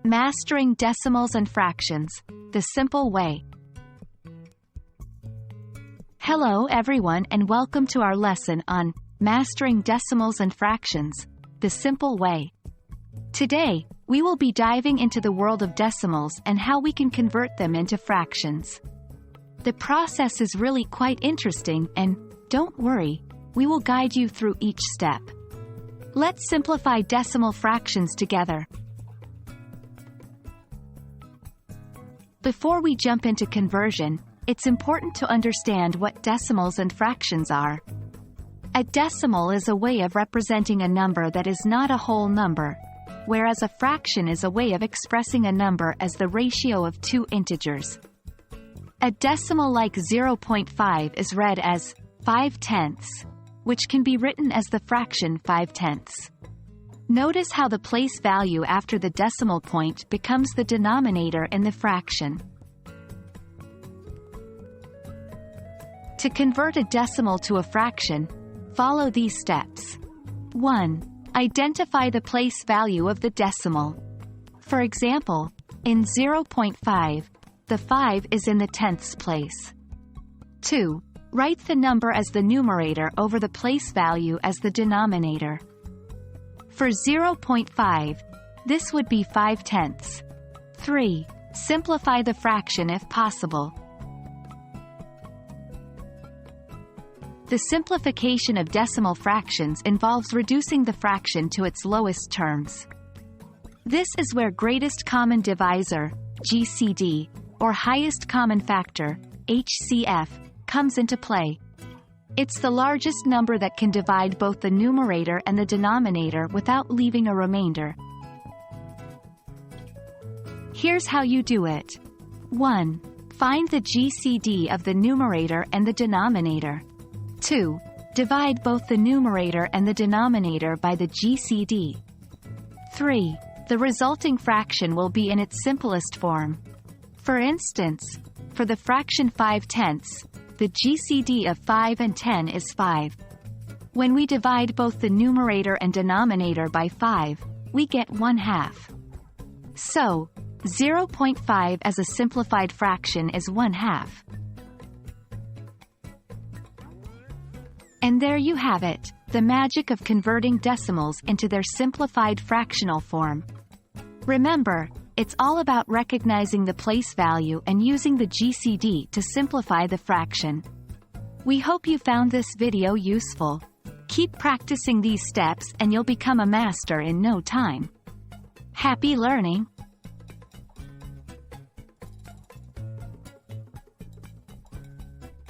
Mastering decimals and fractions, the simple way. Hello everyone and welcome to our lesson on Mastering Decimals and Fractions, the simple way. Today, we will be diving into the world of decimals and how we can convert them into fractions. The process is really quite interesting and, don't worry, we will guide you through each step. Let's simplify decimal fractions together. Before we jump into conversion, it's important to understand what decimals and fractions are. A decimal is a way of representing a number that is not a whole number, whereas a fraction is a way of expressing a number as the ratio of two integers. A decimal like 0.5 is read as 5/10, which can be written as the fraction 5/10. Notice how the place value after the decimal point becomes the denominator in the fraction. To convert a decimal to a fraction, follow these steps. 1. Identify the place value of the decimal. For example, in 0.5, the 5 is in the tenths place. 2. Write the number as the numerator over the place value as the denominator. For 0.5, this would be 5/10. 3. Simplify the fraction if possible. The simplification of decimal fractions involves reducing the fraction to its lowest terms. This is where greatest common divisor, GCD, or highest common factor, HCF, comes into play. It's the largest number that can divide both the numerator and the denominator without leaving a remainder. Here's how you do it. 1. Find the GCD of the numerator and the denominator. 2. Divide both the numerator and the denominator by the GCD. 3. The resulting fraction will be in its simplest form. For instance, for the fraction 5/10, the GCD of 5 and 10 is 5. When we divide both the numerator and denominator by 5, we get 1/2. So, 0.5 as a simplified fraction is 1/2. And there you have it, the magic of converting decimals into their simplified fractional form. Remember, it's all about recognizing the place value and using the GCD to simplify the fraction. We hope you found this video useful. Keep practicing these steps and you'll become a master in no time. Happy learning!